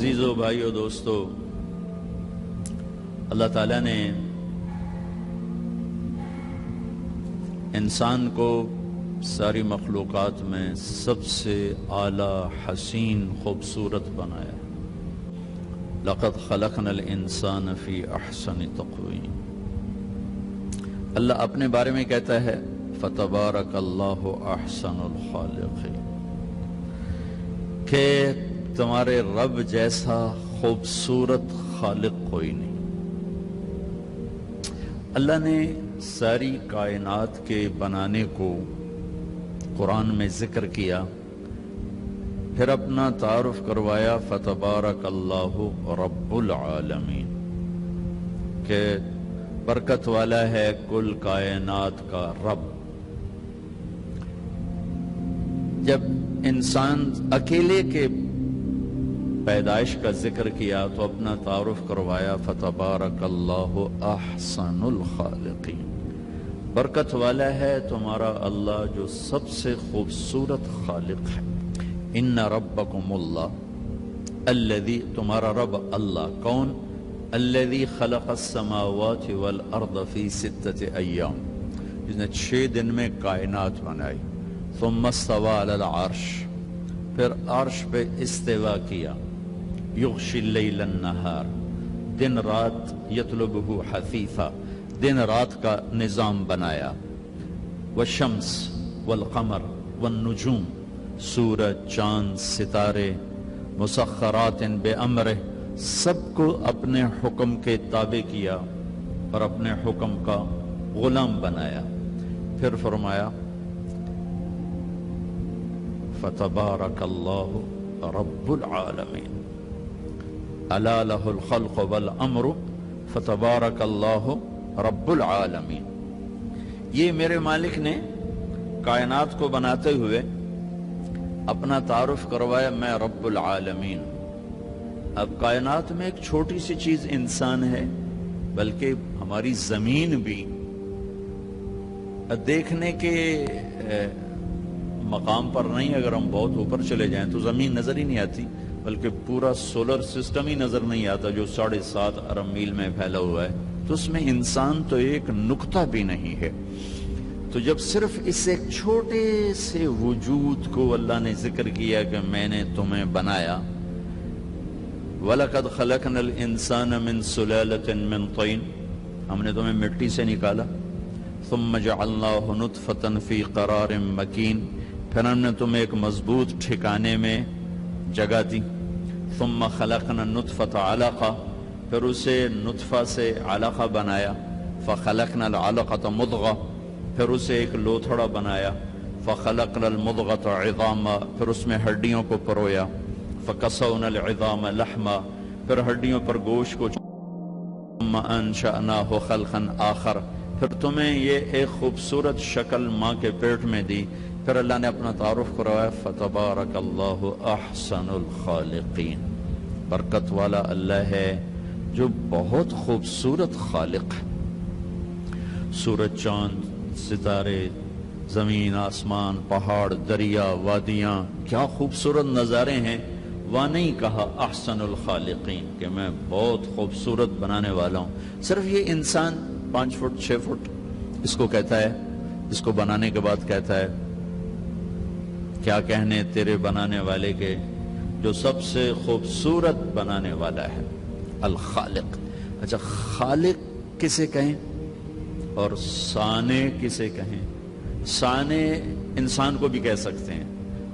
عزیزو بھائیو دوستو، اللہ تعالیٰ نے انسان کو ساری مخلوقات میں سب سے اعلیٰ، حسین، خوبصورت بنایا۔ لقد خلقنا الانسان فی احسن تقویم۔ اللہ اپنے بارے میں کہتا ہے فتبارک اللہ احسن الخالقین، کہ تمہارے رب جیسا خوبصورت خالق کوئی نہیں۔ اللہ نے ساری کائنات کے بنانے کو قرآن میں ذکر کیا، پھر اپنا تعارف کروایا فتبارک اللہ رب العالمین، کہ برکت والا ہے کل کائنات کا رب۔ جب انسان اکیلے کے پیدائش کا ذکر کیا تو اپنا تعارف کروایا فتبارک اللہ احسن الخالقین، برکت والا ہے تمہارا اللہ جو سب سے خوبصورت خالق ہے۔ ان ربکم اللہ الذی، تمہارا رب اللہ کون؟ الذی خلق السماوات والارض فی 6 ایام، جس نے 6 دن میں کائنات بنائی۔ ثم استوى علی العرش، پھر عرش پہ استوا کیا۔ یغشی اللیل النہار، دن رات، یطلبہ حثیثا، دن رات کا نظام بنایا۔ والشمس والقمر والنجوم، سورج، چاند، ستارے، مسخرات بامرہ، سب کو اپنے حکم کے تابع کیا اور اپنے حکم کا غلام بنایا۔ پھر فرمایا فتبارک اللہ رب العالمین، الا لہ الخلق والامر فتبارک اللہ رب العالمین۔ یہ میرے مالک نے کائنات کو بناتے ہوئے اپنا تعارف کروایا، میں رب العالمین۔ اب کائنات میں ایک چھوٹی سی چیز انسان ہے، بلکہ ہماری زمین بھی دیکھنے کے مقام پر نہیں۔ اگر ہم بہت اوپر چلے جائیں تو زمین نظر ہی نہیں آتی، بلکہ پورا سولر سسٹم ہی نظر نہیں آتا جو 7.5 ارب میل میں پھیلا ہوا ہے، تو اس میں انسان تو ایک نقطہ بھی نہیں ہے۔ تو جب صرف اس ایک چھوٹے سے وجود کو اللہ نے ذکر کیا کہ میں نے تمہیں بنایا، وَلَقَدْ خَلَقْنَا الْإِنسَانَ مِنْ سُلَالَةٍ مِنْ طِينٍ، ہم نے تمہیں مٹی سے نکالا۔ ثُمَّ جَعَلْنَاهُ نُطْفَةً فِي قَرَارٍ مَكِينٍ، پھر ہم نے تمہیں ایک مضبوط ٹھکانے میں جگہ دی۔ ثُمَّ خَلَقْنَا النُّطْفَةَ عَلَقَةً، پھر اسے نطفہ سے علقہ بنایا۔ فَخَلَقْنَا الْعَلَقَةَ مُضْغَةً، پھر اسے ایک لوتھڑا بنایا۔ فَخَلَقْنَا الْمُضْغَةَ عِظَامًا، پھر اس میں ہڈیوں کو پرویا۔ فَكَسَوْنَا الْعِظَامَ لَحْمًا، پھر ہڈیوں پر گوشت کو۔ ثُمَّ أَنشَأْنَاهُ خَلْقًا آخَرَ، پھر تمہیں یہ ایک خوبصورت شکل ماں کے پیٹ میں دی۔ پھر اللہ نے اپنا تعارف کروایا فتبارک اللہ احسن الخالقین، برکت والا اللہ ہے جو بہت خوبصورت خالق ہے۔ سورج، چاند، ستارے، زمین، آسمان، پہاڑ، دریا، وادیاں، کیا خوبصورت نظارے ہیں۔ وہاں نہیں کہا احسن الخالقین کہ میں بہت خوبصورت بنانے والا ہوں۔ صرف یہ انسان 5 فٹ 6 فٹ اس کو کہتا ہے، اس کو بنانے کے بعد کہتا ہے کیا کہنے تیرے بنانے والے کے جو سب سے خوبصورت بنانے والا ہے، الخالق۔ اچھا، خالق کسے کہیں اور صانع کسے کہیں؟ صانع انسان کو بھی کہہ سکتے ہیں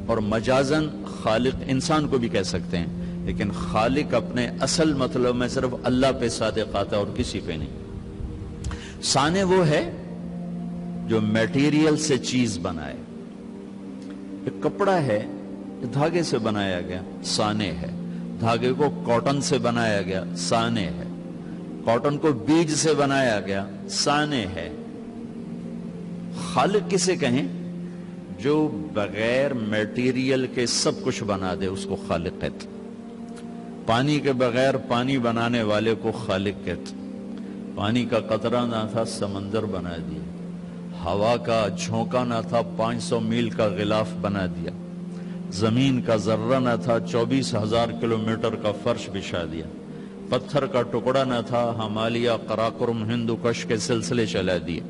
اور مجازن خالق انسان کو بھی کہہ سکتے ہیں، لیکن خالق اپنے اصل مطلب میں صرف اللہ پہ صادق آتا ہے اور کسی پہ نہیں۔ صانع وہ ہے جو میٹیریل سے چیز بنائے۔ ایک کپڑا ہے دھاگے سے بنایا گیا، صانع ہے۔ دھاگے کو کاٹن سے بنایا گیا، صانع ہے۔ کاٹن کو بیج سے بنایا گیا، صانع ہے۔ خالق کسے کہیں؟ جو بغیر میٹیریل کے سب کچھ بنا دے، اس کو خالق کہتے۔ پانی کے بغیر پانی بنانے والے کو خالق کہتے۔ پانی کا قطرہ نہ تھا، سمندر بنا دیا۔ ہوا کا جھونکا نہ تھا، 500 میل کا غلاف بنا دیا۔ زمین کا ذرہ نہ تھا، 24,000 کلومیٹر کا فرش بچھا دیا، پتھر کا ٹکڑا نہ تھا، ہمالیہ، قراقرم، ہندو کش کے سلسلے چلا دیے،